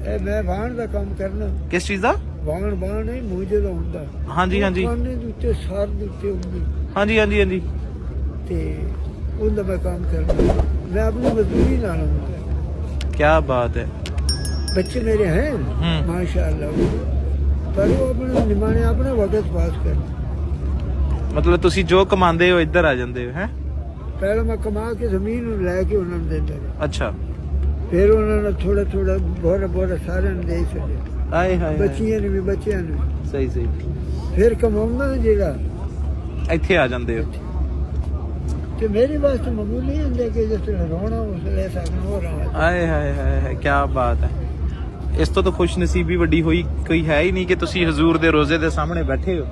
ਇਹ ਮੈਂ ਵਾਹਣ ਦਾ ਕੰਮ ਕਰਨਾ। ਕਿਸ ਚੀਜ਼ ਦਾ? ਵਾਹਣ ਨਹੀਂ ਮੂਜੇ ਦਾ ਹੁੰਦਾ। ਹਾਂਜੀ ਹਾਂਜੀ ਖਾਨੇ ਦੇ ਉੱਤੇ ਸਾਰ ਦੇ ਉੱਤੇ ਹੁੰਦੀ। ਹਾਂਜੀ ਹਾਂਜੀ ਹਾਂਜੀ। ਤੇ ਉਹਦਾ ਮੈਂ ਕੰਮ ਕਰਨਾ। ਮੈਂ ਆਪਣੀ ਮਜ਼ਦੂਰੀ ਲਾ ਲਵਾਂਗਾ। ਕੀ ਬਾਤ ਹੈ। बच्चे मेरे हैं माशाअल्लाह, पर वो अपने निमाने अपने वक्त पास कर। मतलब तुसी जो कमांदे हो इधर आ जांदे हो हैं? पहले मैं कमा के जमीन लैके उन्होंने देता रहा। अच्छा। फिर उन्होंने थोड़ा थोड़ा बोरा सारे ने दे छड़े। आए हाय बच्चियां ने भी बच्चियां ने। सही सही। फिर कमाऊंगा जेड़ा ਇੱਥੇ ਆ ਜਾਂਦੇ ਹੋ। ਤੇ ਮੇਰੇ ਵਾਸਤੇ ਮਾਮੂਲੀ ਹੁੰਦੇ ਕਿ ਜਿਸ ਤਰ੍ਹਾਂ ਰੋਣਾ ਉਸ ਲੈ ਸਕਣ ਹੋ ਰਹਾ। ਆਏ ਹਾਏ ਹਾਏ ਕੀ ਬਾਤ ਹੈ। ਇਸ ਤੋਂ ਤਾਂ ਖੁਸ਼ ਨਸੀਬੀ ਵੱਡੀ ਹੋਈ ਕੋਈ ਹੈ ਹੀ ਨਹੀਂ ਕਿ ਤੁਸੀਂ ਹਜ਼ੂਰ ਦੇ ਰੋਜ਼ੇ ਦੇ ਸਾਹਮਣੇ ਬੈਠੇ ਹੋ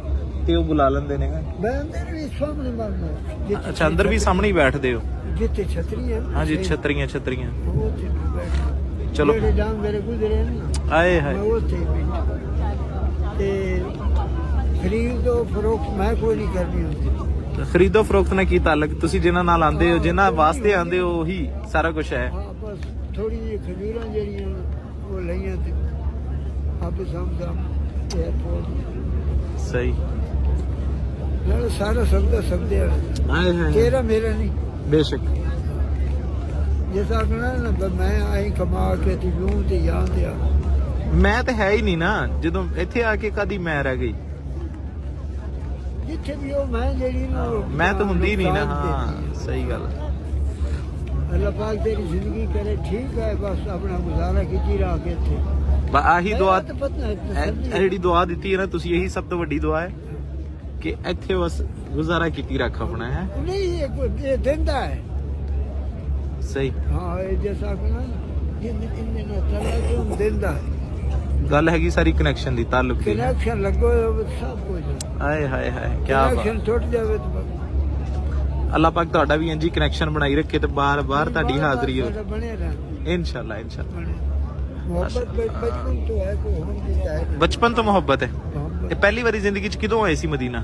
ਤੇ ਉਹ ਬੁਲਾ ਲੈਂਦੇ ਨੇ। ਮੈਂ ਅੰਦਰ ਵੀ ਸਾਹਮਣੇ ਬਣਨਾ। ਅੱਛਾ ਅੰਦਰ ਵੀ ਸਾਹਮਣੇ ਹੀ ਬੈਠਦੇ ਹੋ? ਜਿੱਥੇ ਛਤਰੀ ਹੈ। ਹਾਂਜੀ ਛਤਰੀਆਂ ਛਤਰੀਆਂ। ਚਲੋ ਜਿਹੜੇ ਡਾਂਗ ਮੇਰੇ ਗੁਜ਼ਰੇ ਨੇ ਆਏ ਹਾਏ ਮੈਂ ਉੱਥੇ ਬੈਠਾ। ਤੇ ਖਰੀਦ ਤੋਂ ਫਰੋਖਤ ਮੈਂ ਕੋਈ ਨਹੀਂ ਕਰਨੀ ਹੁੰਦੀ। ਖਰੀਦੋ ਫਰੋਖਤ ਨਾਲ ਕੀ ਤਾਲੁਕ? ਤੁਸੀਂ ਜਿਨ੍ਹਾਂ ਨਾਲ ਆਂਦੇ ਹੋ ਜਿਨ੍ਹਾਂ ਵਾਸਤੇ ਆਂਦੇ ਹੋ ਉਹੀ ਸਾਰਾ ਕੁਝ ਹੈ। ਹਾਂ ਬਸ ਥੋੜੀ ਜਿਹੀ ਖਜੂਰਾਂ ਜਿਹੜੀਆਂ ਉਹ ਲਈਆਂ ਤੇ ਆਪੇ ਸਮਝਾਂ 에어ਪੋਰਟ ਸਹੀ ਨਾਲ ਸਾਰਾ ਸਬਦਾ ਸਬਦੇ ਆਏ ਹਾਏ ਤੇਰਾ ਮੇਰਾ ਨਹੀਂ ਬੇਸ਼ੱਕ। ਜਿਸ ਆਖਣਾ ਨਾ ਮੈਂ ਆਈ ਕਮਾ ਕੇ ਤੇ ਲੂੰ ਤੇ ਯਾਦ ਆ। ਮੈਂ ਤਾਂ ਹੈ ਹੀ ਨਹੀਂ ਨਾ। ਜਦੋਂ ਇੱਥੇ ਆ ਕੇ ਕਦੀ ਮੈਂ ਰਹਿ ਗਈ। ਜਿੱਥੇ ਵੀ ਉਹ ਮੈਂ ਜਿਹੜੀ ਨਾ ਮੈਂ ਤਾਂ ਹੁੰਦੀ ਨਹੀਂ ਨਾ। ਹਾਂ ਸਹੀ ਗੱਲ। ਅੱਲਾਹ ਪਾਕ ਤੇਰੀ ਜ਼ਿੰਦਗੀ ਕਰੇ ਠੀਕ ਹੈ। ਬਸ ਆਪਣਾ ਗੁਜ਼ਾਰਾ ਕੀਤੀ ਰੱਖ ਕੇ ਇੱਥੇ ਆਹੀ ਦੁਆ ਇਹ ਜਿਹੜੀ ਦੁਆ ਦਿੱਤੀ ਹੈ ਨਾ ਤੁਸੀਂ ਇਹੀ ਸਭ ਤੋਂ ਵੱਡੀ ਦੁਆ ਹੈ ਕਿ ਇੱਥੇ ਬਸ ਗੁਜ਼ਾਰਾ ਕੀਤੀ ਰੱਖ ਆਪਣਾ ਹੈ। ਨਹੀਂ ਇਹ ਦਿੰਦਾ ਹੈ। ਸਹੀ। ਹਾਂ ਇਹ ਜੈਸਾ ਕਹਣਾ ਜਿੰਨੇ ਨਾ ਤਲਾ ਕਿਉਂ ਦਿੰਦਾ ਹੈ। ਗੱਲ ਹੈਗੀ ਸਾਰੀ ਕਨੈਕਸ਼ਨ ਦੀ ਤਾਲੁਕ ਦੀ। ਕਨੈਕਸ਼ਨ ਲੱਗੋ ਸਭ ਕੁਝ। ਆਏ ਹਾਏ ਹਾਏ ਕੀ ਕਨੈਕਸ਼ਨ ਟੁੱਟ ਜਾਵੇ ਤਾਂ ਅੱਲਾਹ ਪਾਕ ਤੁਹਾਡਾ ਵੀ ਇੰਜੀ ਕਨੈਕਸ਼ਨ ਬਣਾਈ ਰੱਖੇ ਤੇ ਬਾਰ ਬਾਰ ਤੁਹਾਡੀ ਹਾਜ਼ਰੀ ਹੋ। ਬਣੇ ਰਹਿਣ ਇਨਸ਼ਾਅੱਲਾ ਇਨਸ਼ਾਅੱਲਾ। ਮੁਹੱਬਤ ਬਚਪਨ ਤੋਂ ਹੈ ਕੋ ਹੁਣ ਦੀ ਹੈ। ਬਚਪਨ ਤੋਂ ਮੁਹੱਬਤ ਹੈ। ਇਹ ਪਹਿਲੀ ਵਾਰੀ ਜ਼ਿੰਦਗੀ 'ਚ ਕਿਦੋਂ ਆਏ ਸੀ ਮਦੀਨਾ?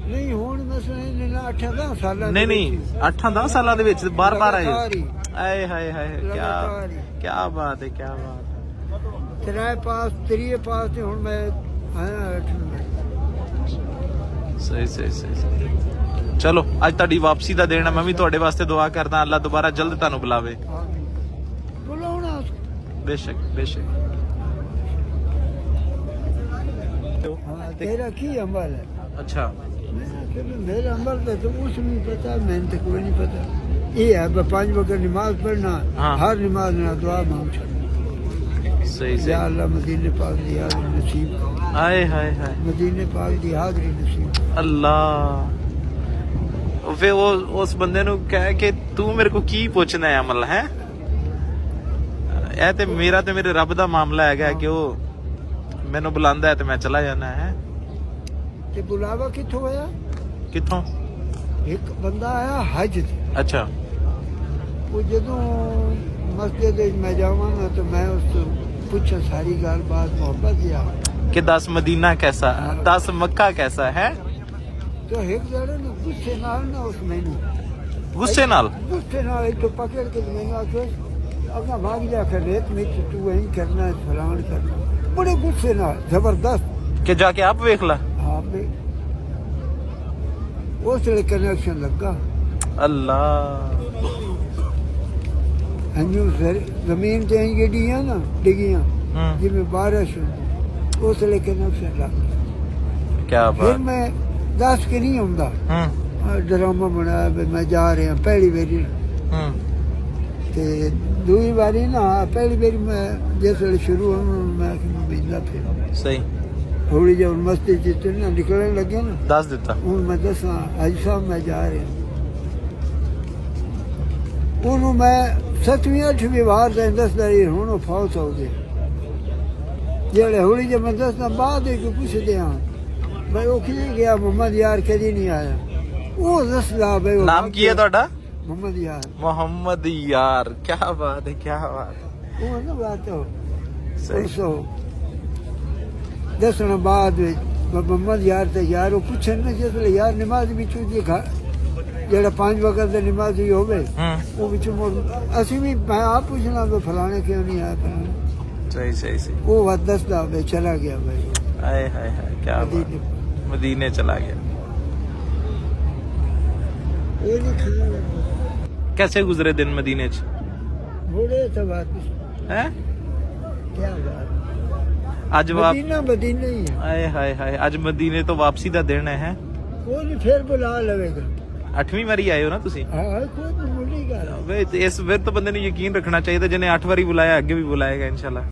ਨਹੀਂ ਹੁਣ ਮਸਲੇ ਨਾ 8-10 ਸਾਲਾਂ ਨਹੀਂ ਨਹੀਂ 8-10 ਸਾਲਾਂ ਦੇ ਵਿੱਚ ਬਾਰ-ਬਾਰ ਆਏ। ਆਏ ਹਾਏ ਹਾਏ ਕੀ ਬਾਤ ਹੈ ਕੀ ਬਾਤ। ਤੇਰੇ ਪਾਸ ਤੇ ਹੁਣ ਮੈਂ ਆਇਆ 8 ਸਹੀ ਸਹੀ ਸਹੀ। ਚਲੋ ਅੱਜ ਤੁਹਾਡੀ ਵਾਪਸੀ ਦਾ ਦਿਨ ਹੈ। ਮੈਂ ਵੀ ਤੁਹਾਡੇ ਵਾਸਤੇ ਦੁਆ ਕਰਦਾ ਅੱਲਾਹ ਦੁਬਾਰਾ ਜਲਦ ਤੁਹਾਨੂੰ ਬੁਲਾਵੇ। ਬੁਲਾਉਣਾ ਬੇਸ਼ੱਕ ਬੇਸ਼ੱਕ। तेरा की अमल है? अच्छा मेरा अमल तो कुछ नहीं पता, मैंने तो कोई नहीं पता। ये है 5 वक्त नमाज पढ़ना। हाँ। हर नमाज में दुआ मांग सही सही। या अल्लाह मदीने पाक दी हाज़री नसीब। हाय हाय हाय मदीने पाक दी हाज़री नसीब। अल्लाह। फिर वो उस बंदे नु कह के तू मेरे को की पूछना है अमल है? ਇਹ ਤੇ ਮੇਰਾ ਤੇ ਮੇਰੇ ਰੱਬ ਦਾ ਮਾਮਲਾ ਹੈਗਾ ਕਿ ਉਹ ਮੈਨੂੰ ਬੁਲਾਉਂਦਾ ਹੈ ਤੇ ਮੈਂ ਚਲਾ ਜਾਣਾ ਹੈ। ਤੇ ਬੁਲਾਵਾ ਕਿੱਥੋਂ ਆਇਆ? ਕਿੱਥੋਂ? ਇੱਕ ਬੰਦਾ ਆਇਆ ਹਜ ਤੇ। ਅੱਛਾ। ਉਹ ਜਦੋਂ ਮਸਜਿਦ ਵਿੱਚ ਮੈਂ ਜਾਵਾਂਗਾ ਤਾਂ ਮੈਂ ਉਸ ਤੋਂ ਪੁੱਛਾਂ ਸਾਰੀ ਗੱਲਬਾਤ ਮੁਹੱਬਤ ਦੀ ਕਿ 10 ਮਦੀਨਾ कैसा, 10 मक्का कैसा है? तो एक जड़े ने गुस्से नाल ना उस मैनू गुस्से नाल तो पकड़ के मैनू आखे अपना भाग जा कर रेत में तू वही करना है फलान करना। बड़े गुस्से नाल जबरदस्त कि जाके आप वेख ला। हाँ बे उस लिए कनेक्शन लगा। अल्लाह। जमीन ते गेडियां ना डिगियां जिमें बारिश होती उस लिए कनेक्शन लग गया। क्या बात। फिर मैं दस के नहीं आऊंगा ड्रामा बनाया भी मैं जा रहा पहली बारी ते दूई बारी ना पहली बारी मैं जिस वे शुरू मैं मिलना फिर सही थोड़ी जब मस्ती जितने ना निकलने लगे ना दस दिता हूँ मैं दसा अज साहब मैं जा रहा ਉਹਨੂੰ ਮੈਂ 7ਵੀਂ 8ਵੀਂ ਵਾਰ ਦਾ ਦੱਸਦਾ ਰਹੀ। ਹੁਣ ਉਹ ਫੌਤ ਹੋ ਗਏ ਜਿਹੜੇ ਹੌਲੀ ਜੇ ਮੈਂ ਦੱਸਦਾ ਬਾਅਦ ਵਿੱਚ ਪੁੱਛਦੇ ਹਾਂ ਬਈ ਉਹ ਕਿਵੇਂ ਗਿਆ ਮੁਹੰਮਦ ਯਾਰ ਕਦੀ ਨਹੀਂ ਆਇਆ। ਉਹ ਦੱਸਦਾ ਬਈ ਨਾਮ ਕੀ ਹੈ ਤੁਹਾਡਾ? ਮੁਹੰਮਦ ਯਾਰ। ਮੁਹੰਮਦ ਯਾਰ ਕੀ ਬਾਤ ਹੈ ਕੀ ਬਾਤ। ਉਹ ਨਾ ਬਾਤ ਹੋ ਸਹੀ। ਸੋ ਦੱਸਣਾ ਬਾਅਦ ਵਿੱਚ ਮੁਹੰਮਦ ਯਾਰ ਤੇ ਯਾਰ ਉਹ ਪੁੱਛਣ ਨਾ ਜਿਸ ਵੇਲੇ ਯਾਰ ਨਮਾਜ਼ ਵਿੱਚ ਉਹਦੀ ਜਿਹੜਾ 5 ਵਕਤ ਦੀ ਨਮਾਜ਼ ਹੋਵੇ ਉਹ ਵਿੱਚ ਮੁੜ ਅਸੀਂ ਵੀ ਮੈਂ ਆਪ ਪੁੱਛਣਾ ਵੀ ਫਲਾਣੇ ਕਿਉਂ ਨਹੀਂ ਆਇਆ। सही सही सही। वो बात दसदा मैं चला गया भाई आए हाय हाय क्या बात, मदीने। मदीने चला गया। ये नहीं खाना कैसे गुजरे दिन मदीने च? बूढ़े तो बात हैं? क्या बात आज वाप मदीना मदीना ही है आए हाय हाय, आज मदीने तो वापसी ਦਾ ਦਿਨ ਹੈ। कोई नहीं फिर बुला लवेगा 8ਵੀਂ ਵਾਰੀ ਆਏ ਹੋ ਨਾ ਤੁਸੀਂ? हाँ कोई नहीं भूलेगा ਵੇ ਇਸ ਫਿਰ ਤਾਂ ਬੰਦੇ ਨੂੰ ਯਕੀਨ ਰੱਖਣਾ ਚਾਹੀਦਾ, ਜਿਹਨੇ 8 ਵਾਰੀ ਬੁਲਾਇਆ ਅੱਗੇ ਵੀ ਬੁਲਾਏਗਾ ਇਨਸ਼ਾਅੱਲਾ।